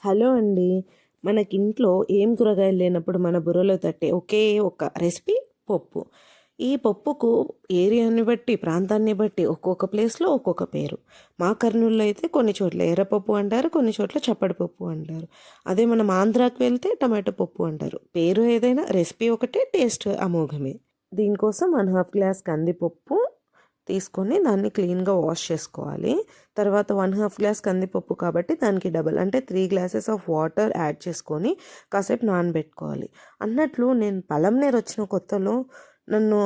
Hello అండి. మనకింట్లో ఏం కూరగాయలు లేనప్పుడు మన బుర్రలో తట్టే ఒకే ఒక రెసిపీ పప్పు. ఈ పప్పుకు ఏరియాని బట్టి, ప్రాంతాన్ని బట్టి ఒక్కొక్క ప్లేస్‌లో ఒక్కొక్క పేరు. మా కర్నూల్‌లో అయితే కొన్ని చోట్ల ఎర్రపప్పు అంటారు, కొన్ని చోట్ల చప్పడి పప్పు అంటారు. అదే మనం ఆంధ్రాకి వెళ్తే టమాటో పప్పు అంటారు. పేరు ఏదైనా రెసిపీ ఒకటే, టేస్ట్ అమోఘమే. దీనికోసం 1/2 గ్లాస్ కందిపప్పు తీసుకొని దాన్ని క్లీన్గా వాష్ చేసుకోవాలి. తర్వాత 1/2 గ్లాస్ కందిపప్పు కాబట్టి దానికి డబల్ అంటే 3 గ్లాసెస్ ఆఫ్ వాటర్ యాడ్ చేసుకొని కాసేపు నానబెట్టుకోవాలి. అన్నట్లు నేను పలంనేరు వచ్చిన కొత్తలో నన్ను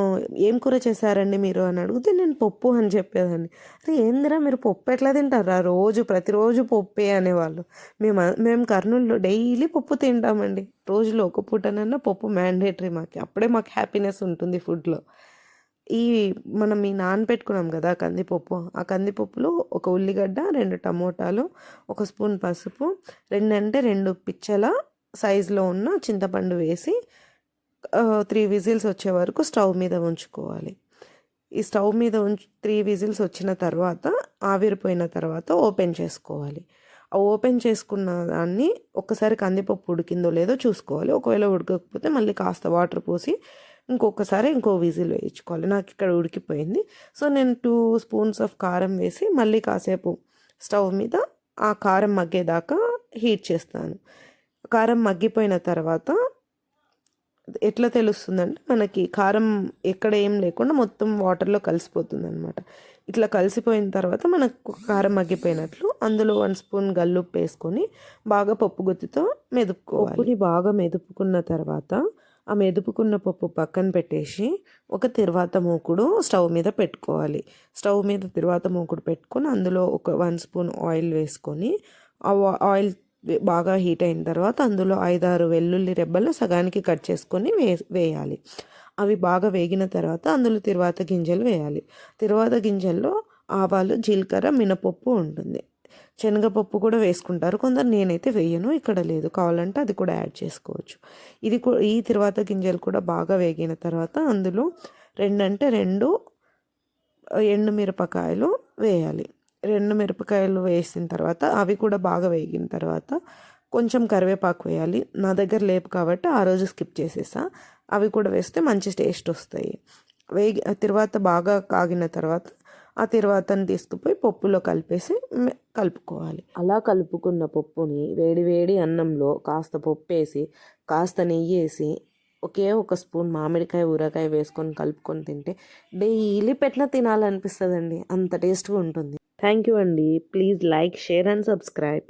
ఏం కూర చేశారండి మీరు అని అడిగితే నేను పప్పు అని చెప్పేదాన్ని. అరే ఏందిరా మీరు పప్పు ఎట్లా తింటారా రోజు ప్రతిరోజు పప్పే అనేవాళ్ళు. మేము కర్నూలులో డైలీ పప్పు తింటామండి. రోజులో ఒక పూటనన్నా పప్పు మ్యాండేటరీ మాకు. అప్పుడే మాకు హ్యాపీనెస్ ఉంటుంది ఫుడ్లో. మనం నానబెట్టుకున్నాం కదా కందిపప్పు, ఆ కందిపప్పులో ఒక ఉల్లిగడ్డ, 2 టమోటాలు, 1 స్పూన్ పసుపు, 2 పిచ్చల సైజులో ఉన్న చింతపండు వేసి 3 విజిల్స్ వచ్చే వరకు స్టవ్ మీద ఉంచుకోవాలి. ఈ స్టవ్ మీద 3 విజిల్స్ వచ్చిన తర్వాత ఆవిరిపోయిన తర్వాత ఓపెన్ చేసుకోవాలి. ఆ ఓపెన్ చేసుకున్న దాన్ని ఒక్కసారి కందిపప్పు ఉడికిందో లేదో చూసుకోవాలి. ఒకవేళ ఉడకకపోతే మళ్ళీ కాస్త వాటర్ పోసి ఇంకొకసారి ఇంకో విజిల్ వేయించుకోవాలి. నాకు ఇక్కడ ఉడికిపోయింది. సో నేను 2 స్పూన్స్ ఆఫ్ కారం వేసి మళ్ళీ కాసేపు స్టవ్ మీద ఆ కారం మగ్గేదాకా హీట్ చేస్తాను. కారం మగ్గిపోయిన తర్వాత ఎట్లా తెలుస్తుందంటే మనకి కారం ఎక్కడ ఏం లేకుండా మొత్తం వాటర్లో కలిసిపోతుంది అనమాట. ఇట్లా కలిసిపోయిన తర్వాత మనకు కారం మగ్గిపోయినట్లు అందులో 1 స్పూన్ గల్లుప్పు వేసుకొని బాగా పప్పు గుత్తితో మెదుపుకోవాలి. పప్పుని బాగా మెదుపుకున్న తర్వాత ఆ మెదుపుకున్న పప్పు పక్కన పెట్టేసి ఒక తిరువాత మూకుడు స్టవ్ మీద పెట్టుకోవాలి. స్టవ్ మీద తిరువాత మూకుడు పెట్టుకొని అందులో ఒక 1 స్పూన్ ఆయిల్ వేసుకొని ఆ ఆయిల్ బాగా హీట్ అయిన తర్వాత అందులో 5-6 వెల్లుల్లి రెబ్బలు సగానికి కట్ చేసుకొని వేయాలి. అవి బాగా వేగిన తర్వాత అందులో తిరువాత గింజలు వేయాలి. తిరువాత గింజల్లో ఆవాలు, జీలకర్ర, మినపప్పు ఉంటుంది. శనగపప్పు కూడా వేసుకుంటారు కొందరు. నేనైతే వేయను, ఇక్కడ లేదు. కావాలంటే అది కూడా యాడ్ చేసుకోవచ్చు. ఈ తిరువాత గింజలు కూడా బాగా వేగిన తర్వాత అందులో 2 ఎండుమిరపకాయలు వేయాలి. 2 మిరపకాయలు వేసిన తర్వాత అవి కూడా బాగా వేగిన తర్వాత కొంచెం కరివేపాకు వేయాలి. నా దగ్గర లేపు కాబట్టి ఆ రోజు స్కిప్ చేసేసా. అవి కూడా వేస్తే మంచి టేస్ట్ వస్తాయి. తర్వాత బాగా కాగిన తర్వాత ఆ తిరువాతని తీసుకుపోయి పప్పులో కలిపేసి కలుపుకోవాలి. అలా కలుపుకున్న పప్పుని వేడి వేడి అన్నంలో కాస్త పప్పు వేసి కాస్త నెయ్యి వేసి ఒకే ఒక స్పూన్ మామిడికాయ ఊరగాయ వేసుకొని కలుపుకొని తింటే డైలీ పెట్టిన తినాలనిపిస్తుందండి. అంత టేస్ట్గా ఉంటుంది. థ్యాంక్ యూ అండి. Please like, share and subscribe.